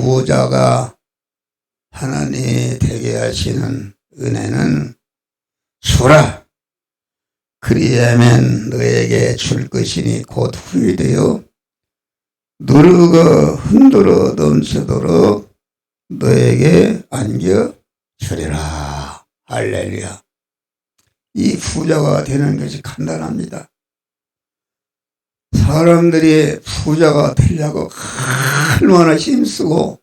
부자가 하나님이 되게 하시는 은혜는 주라. 그리하면 너에게 줄 것이니 곧 후히되어 누르고 흔들어 넘치도록 너에게 안겨주리라. 할렐루야. 이 부자가 되는 것이 간단합니다. 사람들이 부자가 되려고 얼마나 힘쓰고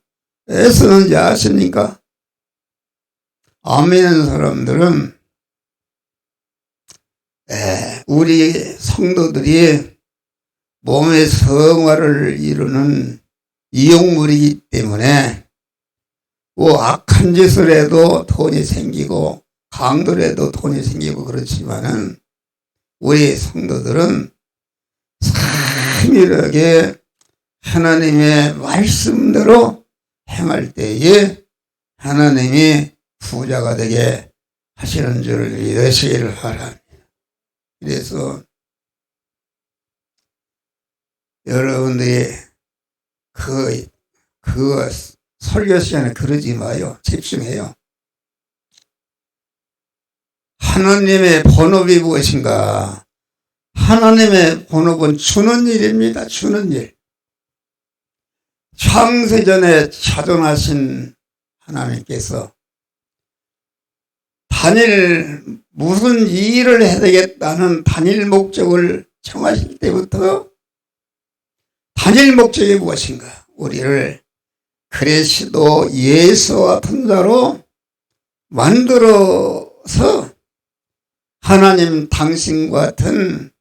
애쓰는지 아십니까? 안 믿는 사람들은 우리 성도들이 몸의 성화를 이루는 이용물이기 때문에 뭐 악한 짓을 해도 돈이 생기고 강도를 해도 돈이 생기고 그렇지만은 우리 성도들은 세밀하게 하나님의 말씀대로 행할 때에 하나님이 부자가 되게 하시는 줄 믿으시기를 바랍니다. 그래서 여러분들이 그 설교 시간에 그러지 마요. 집중해요. 하나님의 본업이 무엇인가? 하나님의 본업은 주는 일입니다. 주는 일. 창세전에 자존하신 하나님께서 단일 무슨 일을 해야 되겠다는 단일 목적을 정하실 때부터 단일 목적이 무엇인가? 우리를 그리스도 예수와 같은 자로 만들어서 하나님 당신과 같은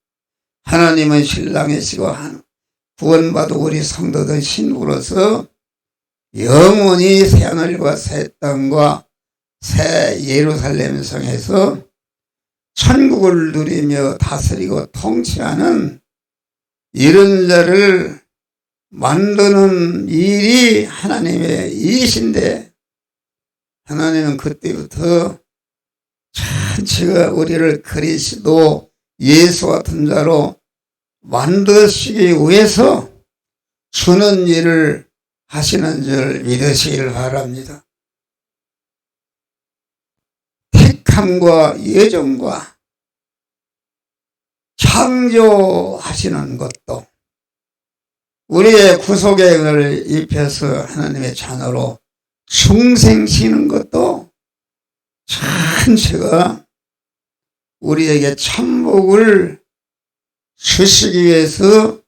하나님은 신랑이시고 구원받은 우리 성도들 신부로서 영원히 새하늘과 새 땅과 새 예루살렘 성에서 천국을 누리며 다스리고 통치하는 이런 자를 만드는 일이 하나님의 일이신데 하나님은 그때부터 전체가 우리를 그리스도 예수 같은 자로 만드시기 위해서 주는 일을 하시는 줄 믿으시길 바랍니다. 택함과 예정과 창조하시는 것도 우리의 구속의 은혜를 입혀서 하나님의 자녀로 중생시키는 것도 전체가 우리에게 천복을 주시기 위해서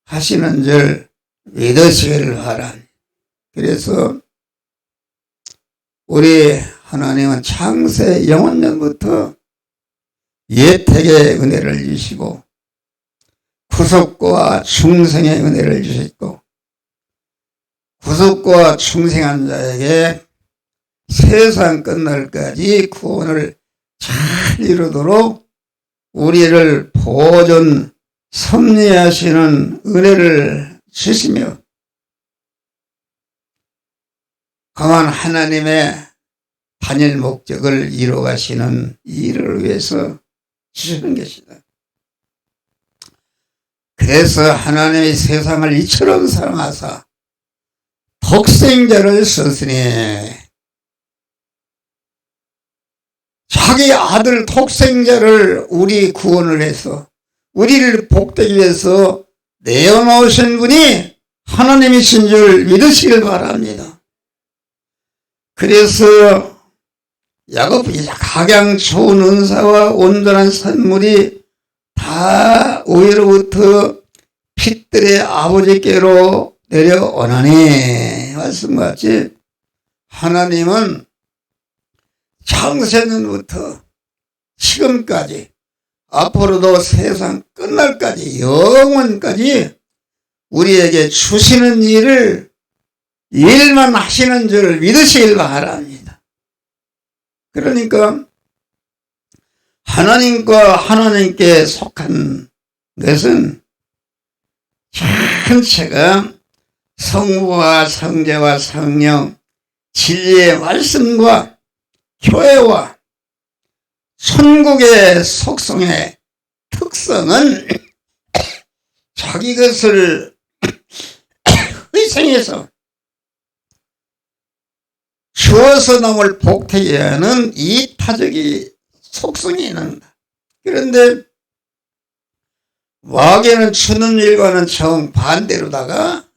하시는 줄 믿으시기를 바랍니다. 그래서 우리 하나님은 창세 영원전부터 예택의 은혜를 주시고 구속과 중생의 은혜를 주셨고 구속과 중생한 자에게 세상 끝날까지 구원을 잘 이루도록 우리를 보존 섭리하시는 은혜를 주시며 강한 하나님의 단일 목적을 이루어가시는 일을 위해서 주시는 것이다. 그래서 하나님이 세상을 이처럼 사랑하사 독생자를 썼으니 자기 아들 독생자를 우리 구원을 해서 우리를 복되기 위해서 내어놓으신 분이 하나님이신 줄 믿으시길 바랍니다. 그래서 야곱이 각양 좋은 은사와 온전한 선물이 다 위로부터 빛들의 아버지께로 내려오나니 말씀같이 하나님은 창세전부터 지금까지 앞으로도 세상 끝날까지 영원까지 우리에게 주시는 일만 하시는 줄 믿으시길 바랍니다. 그러니까 하나님과 하나님께 속한 것은 전체가 성부와 성자와 성령 진리의 말씀과 교회와 천국의 속성의 특성은 자기 것을 희생해서 키워서 남을 복되게 하는 이타적인 속성이 있는다. 그런데 마귀는 주는 일과는 정반대로다가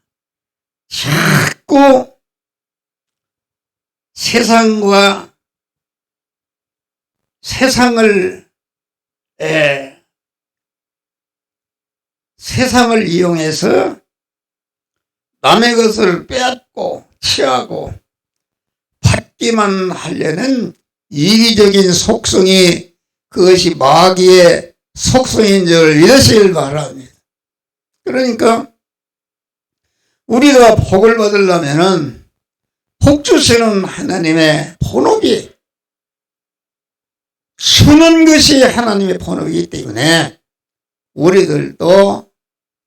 자꾸 세상과 세상을 이용해서 남의 것을 빼앗고 취하고 받기만 하려는 이기적인 속성이 그것이 마귀의 속성인 줄 믿으시길 바랍니다. 그러니까 우리가 복을 받으려면은 복 주시는 하나님의 본업이 주는 것이 하나님의 본업이기 때문에 우리들도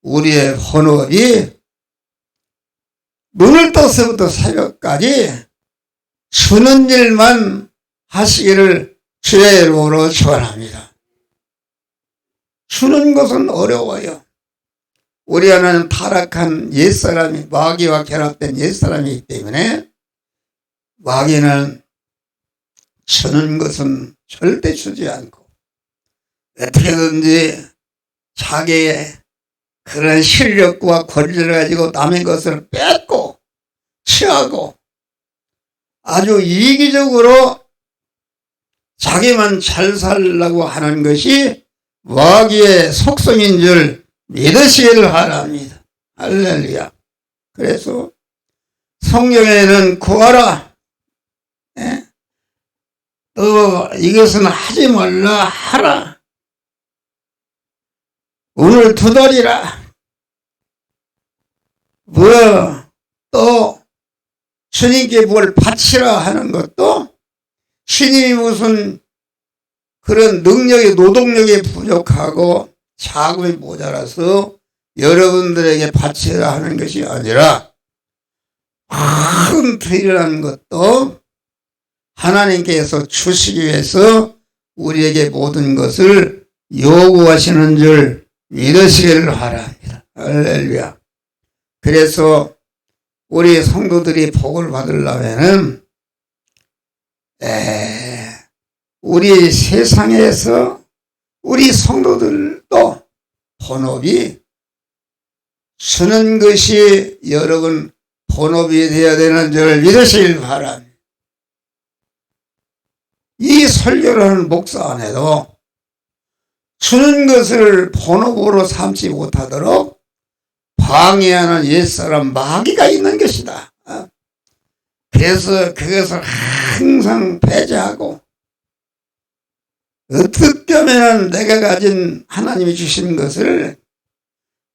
우리의 본업이 눈을 떠서부터 새벽까지 주는 일만 하시기를 주의 이름으로 축원합니다. 주는 것은 어려워요. 우리 안에는 타락한 옛사람이 마귀와 결합된 옛사람이기 때문에 마귀는 주는 것은 절대 주지 않고 어떻게든지 자기의 그런 실력과 권리를 가지고 남의 것을 뺏고 취하고 아주 이기적으로 자기만 잘 살려고 하는 것이 마귀의 속성인 줄 믿으시길 바랍니다. 할렐루야. 그래서 성경에는 구하라. 또 이것은 하지 말라 하라. 오늘 두드리라. 또 주님께 뭘 바치라 하는 것도 주님이 무슨 그런 능력이 노동력이 부족하고 자금이 모자라서 여러분들에게 바치라 하는 것이 아니라 큰 드리라는 것도 하나님께서 주시기 위해서 우리에게 모든 것을 요구하시는 줄 믿으시기를 바랍니다. 할렐루야. 그래서 우리 성도들이 복을 받으려면은 우리 세상에서 우리 성도들도 본업이 주는 것이 여러분 본업이 되어야 되는 줄 믿으시길 바랍니다. 이 설교를 하는 목사 안에도 주는 것을 본업으로 삼지 못하도록 방해하는 옛사람 마귀가 있는 것이다. 그래서 그것을 항상 배제하고 어떻게 하면 내가 가진 하나님이 주신 것을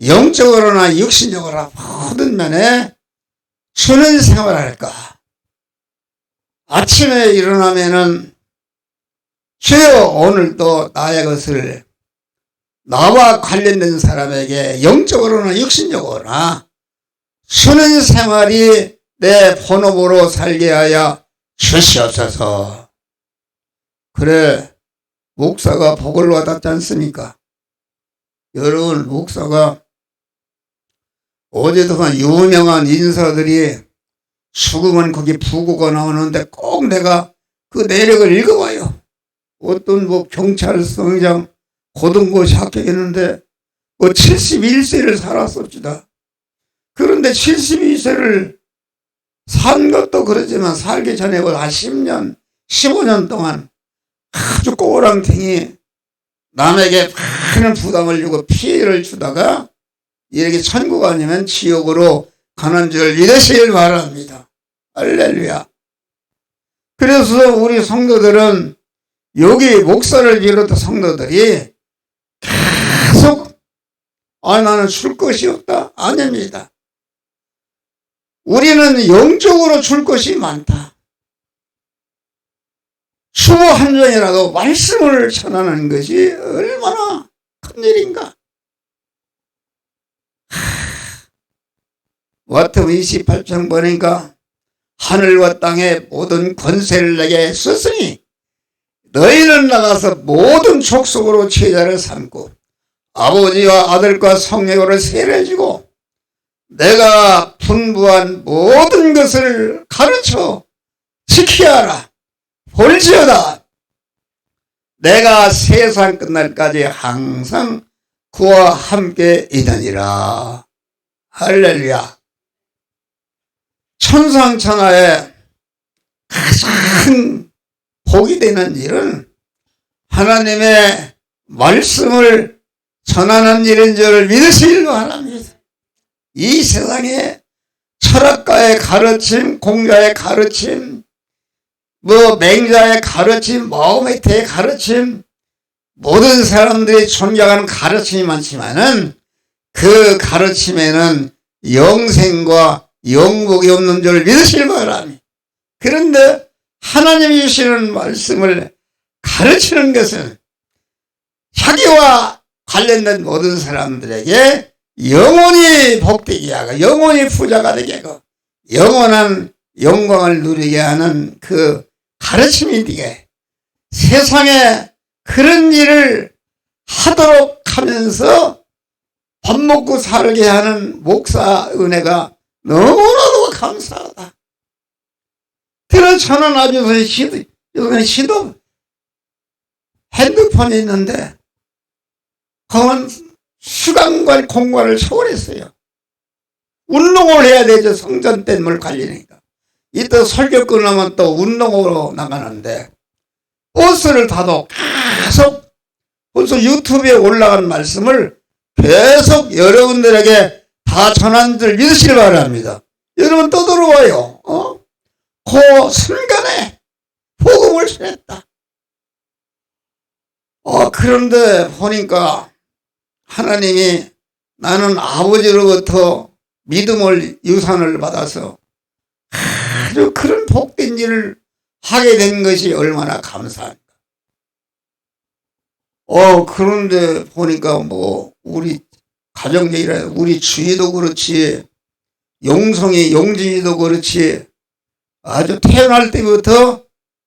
영적으로나 육신적으로 모든 면에 주는 생활을 할까. 아침에 일어나면은 주여 오늘도 나의 것을 나와 관련된 사람에게 영적으로나 육신적으로나 주는 생활이 내 본업으로 살게 하여 주시옵소서. 그래 목사가 복을 받았지 않습니까? 여러분 목사가 어제도만 유명한 인사들이 죽으면 거기 부고가 나오는데 꼭 내가 그 내력을 읽어봐요. 어떤 경찰서장 고등고시 합격했는데 71세를 살았습니다. 그런데 72세를 산 것도 그렇지만 살기 전에 한 10년, 15년 동안 아주 꼬랑탱이 남에게 많은 부담을 주고 피해를 주다가 이렇게 천국 아니면 지옥으로 가는 줄 믿으시길 바랍니다. 할렐루야. 그래서 우리 성도들은 여기 목사를 비롯한 성도들이 계속 나는 줄 것이 없다. 아닙니다. 우리는 영적으로 줄 것이 많다. 수보 한 장이라도 말씀을 전하는 것이 얼마나 큰 일인가. 마태복음 28장 보니까 하늘과 땅의 모든 권세를 내게 줬으니 너희는 나가서 모든 족속으로 제자를 삼고 아버지와 아들과 성령으로 세례해주고 내가 분부한 모든 것을 가르쳐 지키어라. 볼지어다. 내가 세상 끝날까지 항상 그와 함께 있으니라. 할렐루야. 천상천하에 가장 복이 되는 일은 하나님의 말씀을 전하는 일인 줄 믿으시길 바랍니다. 이 세상에 철학가의 가르침, 공자의 가르침, 맹자의 가르침, 마호메트의 가르침, 모든 사람들이 존경하는 가르침이 많지만은 그 가르침에는 영생과 영복이 없는 줄 믿으시길 바랍니다. 그런데 하나님이 주시는 말씀을 가르치는 것은 자기와 관련된 모든 사람들에게 영원히 복되게 하고 영원히 부자가 되게 하고 영원한 영광을 누리게 하는 그 가르침이 되게 세상에 그런 일을 하도록 하면서 밥 먹고 살게 하는 목사 은혜가 너무나도 감사하다. 그래서 저는 아주 시도 핸드폰이 있는데 그건 수강과 공부를 초월했어요. 운동을 해야 되죠. 성전 땜을 갈리니까. 이따 설교 끝나면 또 운동으로 나가는데 버스를 타도 계속 벌써 유튜브에 올라간 말씀을 계속 여러분들에게 다 전한 줄 믿으시기 바랍니다. 여러분 또 들어와요. 그 순간에 복음을 전했다. 그런데 보니까 하나님이 나는 아버지로부터 믿음을 유산을 받아서 아주 그런 복된 일을 하게 된 것이 얼마나 감사합니다. 그런데 보니까 우리 가정제이라 우리 주위도 그렇지 용성이 용진이도 그렇지 아주 태어날 때부터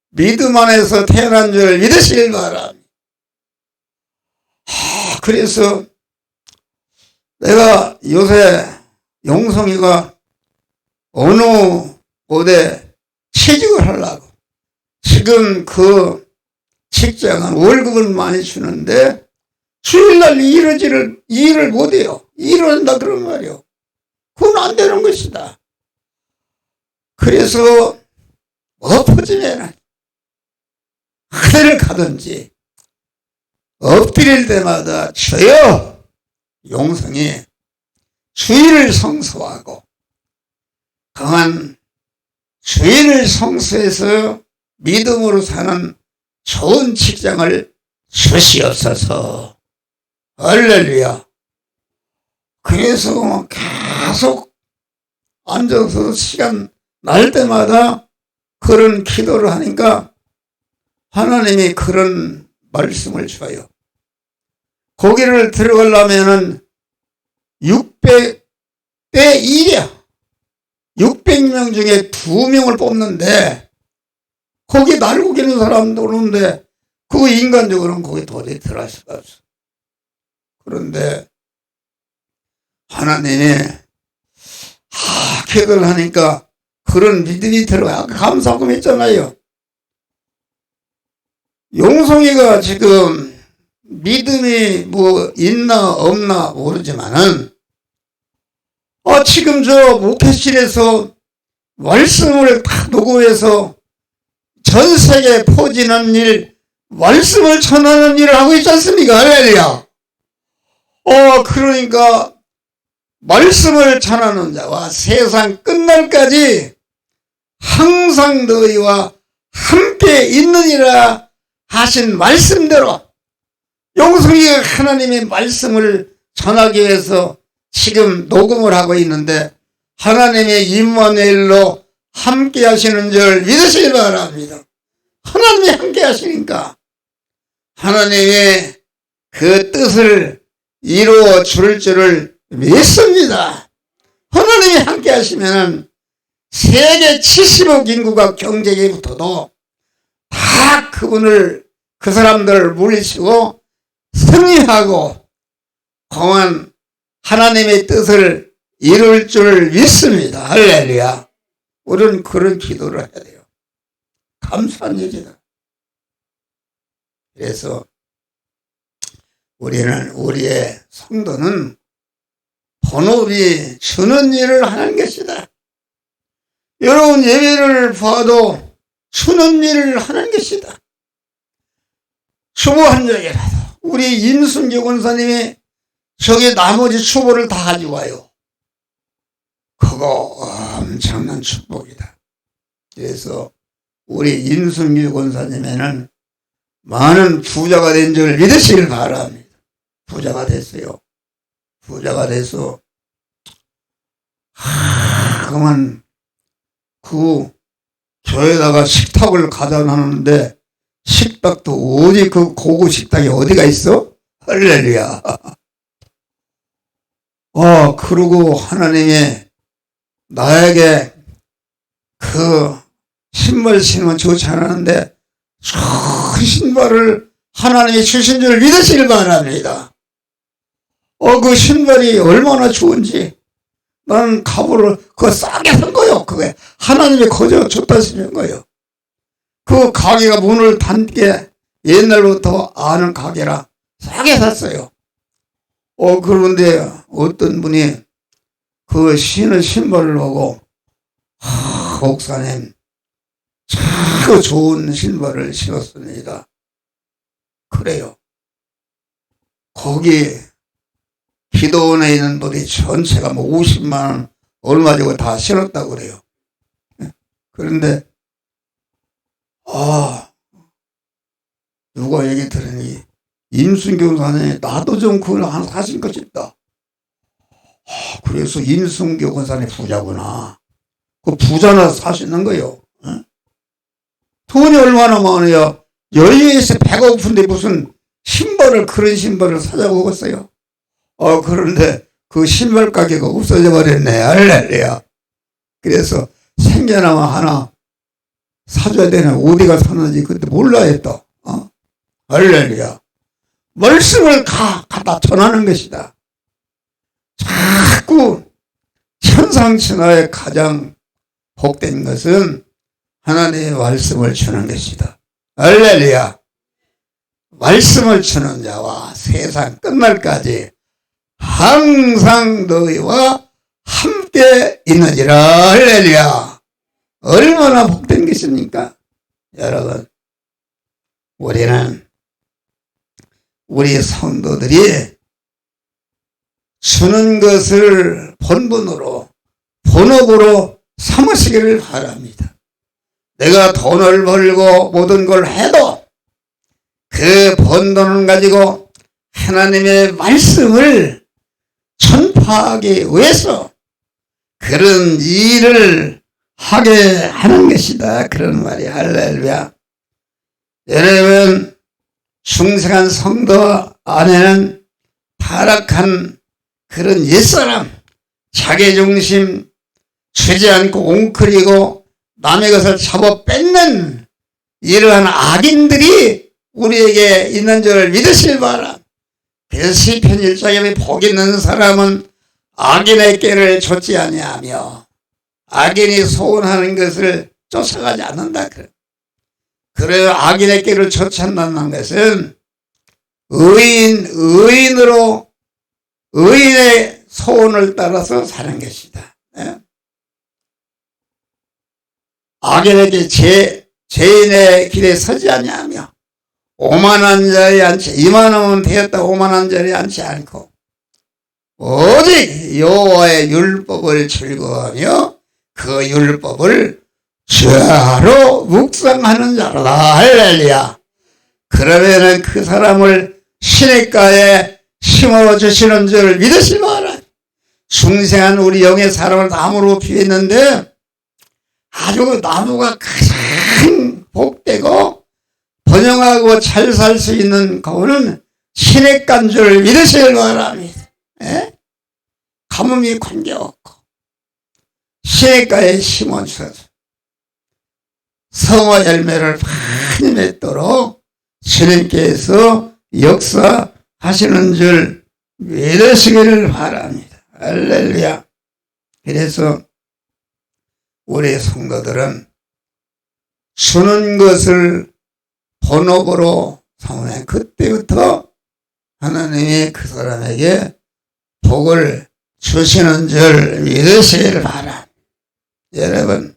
믿음 안에서 태어난 줄 믿으시길 바랍니다. 그래서 내가 요새 용성이가 어느 곳에 취직을 하려고 지금 그 직장은 월급은 많이 주는데 주일날 일을 못해요. 일을 한다 그런 말이요. 그건 안 되는 것이다. 그래서 엎어지면 하늘을 가든지 엎드릴 때마다 주여 용성이 주의를 성수하고 강한 주의를 성수해서 믿음으로 사는 좋은 직장을 주시옵소서. 할렐루야. 그래서 계속 앉아서 시간 날 때마다 그런 기도를 하니까 하나님이 그런 말씀을 줘요. 거기를 들어가려면은 600대 1이야. 600명 중에 2명을 뽑는데 거기 날고 계는 사람도 오는데 그거 인간적으로는 거기 도저히 들어갈 수가 없어. 그런데 하나님이 기도를 하니까 그런 믿음이 들어가. 감사금 했잖아요. 용성이가 지금 믿음이 있나 없나 모르지만은 지금 저 목회실에서 말씀을 다 녹음해서 전 세계에 퍼지는 일, 말씀을 전하는 일을 하고 있지 않습니까? 할렐루야. 그러니까 말씀을 전하는 자와 세상 끝날까지 항상 너희와 함께 있느니라 하신 말씀대로 용성이가 하나님의 말씀을 전하기 위해서 지금 녹음을 하고 있는데 하나님의 임마누엘로 함께 하시는 줄 믿으시기 바랍니다. 하나님이 함께 하시니까 하나님의 그 뜻을 이루어 줄 줄을 믿습니다. 하나님이 함께 하시면 세계 70억 인구가 경쟁에 붙어도 다 그 사람들을 물리치고 승리하고 공한 하나님의 뜻을 이룰 줄 믿습니다. 할렐루야. 우리는 그런 기도를 해야 돼요. 감사한 일이다. 그래서 우리의 성도는 본업이 주는 일을 하는 것이다. 여러분 예배를 봐도 주는 일을 하는 것이다. 추보한 적이라도 우리 임순교 권사님이 저기 나머지 추보를 다 가지고 와요. 그거 엄청난 축복이다. 그래서 우리 임순교 권사님에는 많은 부자가 된 줄 믿으시길 바랍니다. 부자가 됐어요. 부자가 돼서 그만 그 교회에다가 식탁을 가져 놨는데 식탁도 어디 그 고급 식탁이 어디가 있어? 할렐루야. 그러고 하나님이 나에게 그 신발 신으면 좋지 않았는데 그 신발을 하나님이 주신 줄 믿으시길 바랍니다. 그 신발이 얼마나 좋은지 나는 가보를 그거 싸게 산 거요. 그게 하나님이 거저 줬다 주는 거요. 그 가게가 문을 닫게 옛날부터 아는 가게라 싸게 샀어요. 그런데 어떤 분이 그 신은 신발을 보고 목사님 참 좋은 신발을 신었습니다. 그래요. 거기 기도원에 있는 분이 전체가 50만 원 얼마 주고 다 신었다고 그래요. 그런데 누가 얘기 들으니 임순교 권사님 나도 좀 그걸 하나 사신 것 싶다. 그래서 임순교 권사님 부자구나. 그 부자나 사시는 거요. 돈이 얼마나 많아요. 여유에서 배가 고픈데 무슨 신발을 그런 신발을 사자고 했어요. 그런데 그 신발 가게가 없어져 버렸네. 할렐루야. 그래서 생겨나면 하나 사줘야 되나 어디가 샀는지 그때 몰라 했다. 할렐루야. 말씀을 갖다 전하는 것이다. 자꾸 천상천하에 가장 복된 것은 하나님의 말씀을 주는 것이다. 할렐루야. 말씀을 주는 자와 세상 끝날까지 항상 너희와 함께 있느니라. 할렐루야. 얼마나 복된 것입니까? 여러분, 우리는 우리 성도들이 주는 것을 본분으로 본업으로 삼으시기를 바랍니다. 내가 돈을 벌고 모든 걸 해도 그 번 돈을 가지고 하나님의 말씀을 전파하기 위해서 그런 일을 하게 하는 것이다. 그런 말이 할렐루야. 여러분, 중생한 성도 안에는 타락한 그런 옛사람, 자기중심, 주지 않고 웅크리고 남의 것을 잡아 뺏는 이러한 악인들이 우리에게 있는 줄 믿으실 바람. 그래서 시편 1장에 복 있는 사람은 악인의 꾀를 좇지 아니하며 악인이 소원하는 것을 쫓아가지 않는다. 그래요. 악인의 꾀를 좇지 않는다는 것은 의인으로 의인의 소원을 따라서 사는 것이다. 악인에게 죄인의 길에 서지 아니하며 오만한 자리에 앉지, 이만하면 되었다 오만한 자리에 앉지 않고 오직 여호와의 율법을 즐거워하며 그 율법을 주야로 묵상하는 자로다. 할렐루야. 그러면은 그 사람을 시냇가에 심어주시는 줄 믿으시 마라. 중생한 우리 영의 사람을 나무로 비웠는데 아주 나무가 가장 복되고 번영하고 잘 살 수 있는 그거는 시냇가인 줄 믿으시길 바랍니다. 가뭄이 관계없고 시냇가에 심어주셔서 성화 열매를 많이 맺도록 주님께서 역사하시는 줄 믿으시기를 바랍니다. 할렐루야. 그래서 우리 성도들은 주는 것을 본업으로 삼으면 그때부터 하나님이 그 사람에게 복을 주시는 줄 믿으시길 바랍니다. 여러분,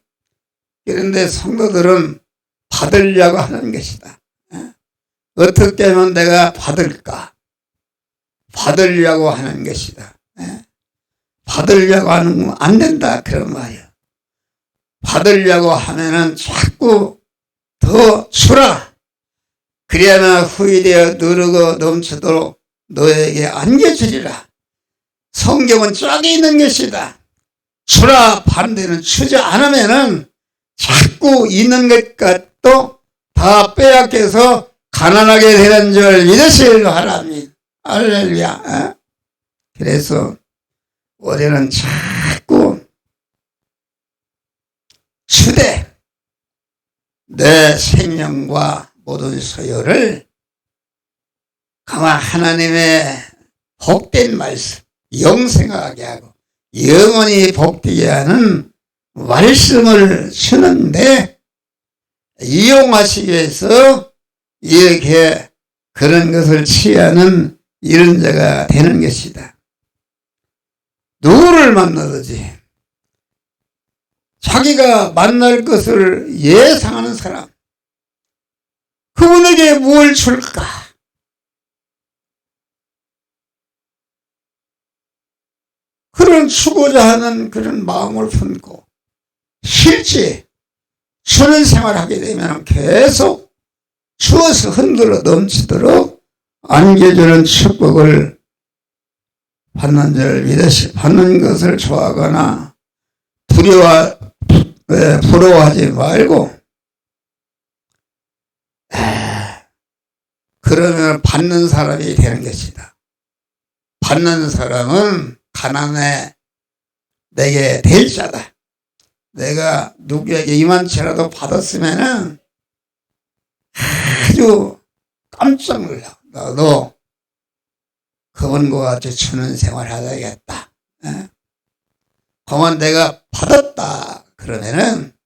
그런데 성도들은 받으려고 하는 것이다. 어떻게 하면 내가 받을까? 받으려고 하는 것이다. 받으려고 하는 건 안 된다, 그런 말이야. 받으려고 하면은 자꾸 더 주라. 그래야만 후일에 누르고 넘치도록 너에게 안겨주리라. 성경은 쫙이 있는 것이다. 주라 반대는 주지 않으면은 자꾸 있는 것과도 다 빼앗겨서 가난하게 되는 줄 믿으시길 바랍니다. 할렐루야. 그래서 우리는 자꾸 주되 내 생명과 모든 소유를 가만 하나님의 복된 말씀, 영생하게 하고 영원히 복되게 하는 말씀을 주는데 이용하시기 위해서 이렇게 그런 것을 취하는 이런 자가 되는 것이다. 누구를 만나든지 자기가 만날 것을 예상하는 사람, 그분에게 무엇을 줄까? 그런 주고자 하는 그런 마음을 품고 실제 주는 생활을 하게 되면 계속 주어서 흔들어 넘치도록 안겨주는 축복을 받는 줄 믿으시, 받는 것을 좋아하거나 부러워하지 말고, 그러면 받는 사람이 되는 것이다. 받는 사람은 가난해 내게 될 자다. 내가 누구에게 이만치라도 받았으면은 아주 깜짝 놀라. 나도 그분과 같이 주는 생활 하야겠다. 그만 내가 받았다. 그러면은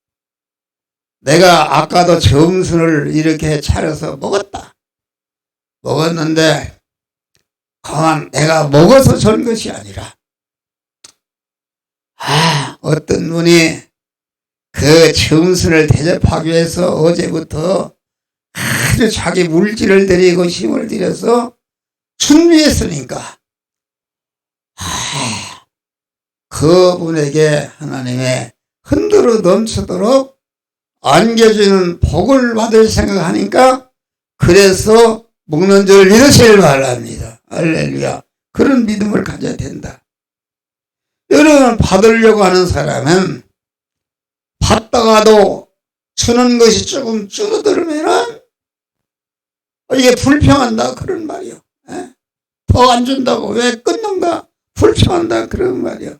내가 아까도 점수를 이렇게 차려서 먹었다. 먹었는데 그만 내가 먹어서 준 것이 아니라 어떤 분이 그 점수를 대접하기 위해서 어제부터 아주 자기 물질을 들이고 힘을 들여서 준비했으니까 그분에게 하나님의 흔들어 넘치도록 안겨주는 복을 받을 생각하니까 그래서 먹는 줄 믿으시길 바랍니다. 할렐루야. 그런 믿음을 가져야 된다. 여러분, 받으려고 하는 사람은 받다가도 주는 것이 조금 줄어들면은 이게 불평한다 그런 말이요. 더 안 준다고 왜 끊는가 불평한다 그런 말이요.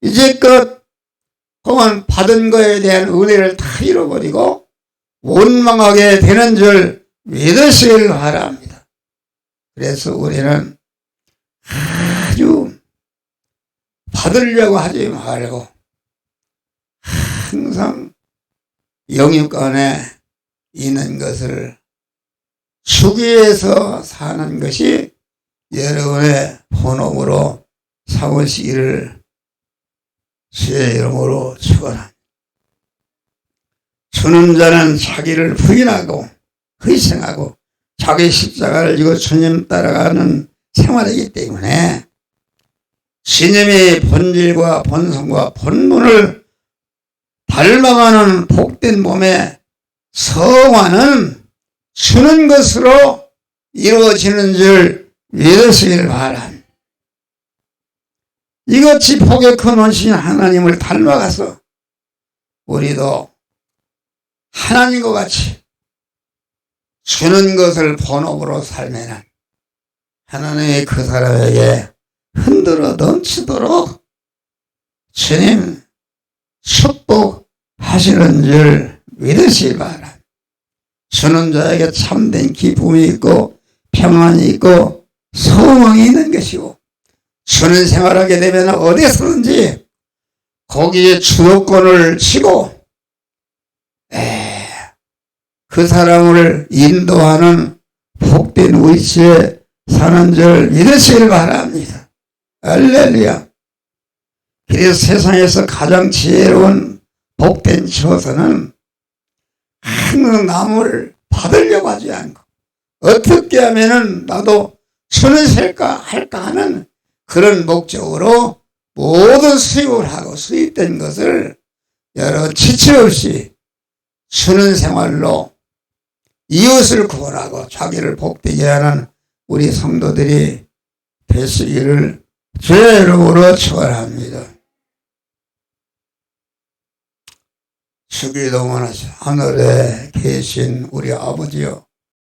이제껏 그만 받은 거에 대한 은혜를 다 잃어버리고 원망하게 되는 줄 믿으시길 바랍니다. 그래서 우리는 아주 받으려고 하지 말고 항상 영육간에 있는 것을 주기 위해서 사는 것이 여러분의 본업으로 삼으시기를 주의 이름으로 축원합니다. 주는 자는 자기를 부인하고 희생하고 자기 십자가를 지고 주님 따라가는 생활이기 때문에 주님의 본질과 본성과 본분을 닮아가는 복된 몸의 성화는 주는 것으로 이루어지는 줄 믿으시길 바랍니다. 이같이 복의 큰 원신 하나님을 닮아가서 우리도 하나님과 같이 주는 것을 본업으로 살면은 하나님이 그 사람에게 흔들어 넘치도록 주님 축복하시는 줄 믿으시기 바랍니다. 주는 자에게 참된 기쁨이 있고 평안이 있고 소망이 있는 것이고 주는 생활하게 되면 어디서든지 거기에 주도권을 치고 그 사람을 인도하는 복된 위치에 사는 줄 믿으시길 바랍니다. 할렐루야. 그래서 세상에서 가장 지혜로운 복된 처소는 항상 남을 받으려고 하지 않고 어떻게 하면은 나도 손을 셀까 할까 하는 그런 목적으로 모든 수입을 하고 수입된 것을 여러 지체 없이 쓰는 생활로 이웃을 구원하고 자기를 복되게 하는 우리 성도들이 되시기를 주의 이름으로 축원합니다. 주기도문하시 하늘에 계신 우리 아버지여,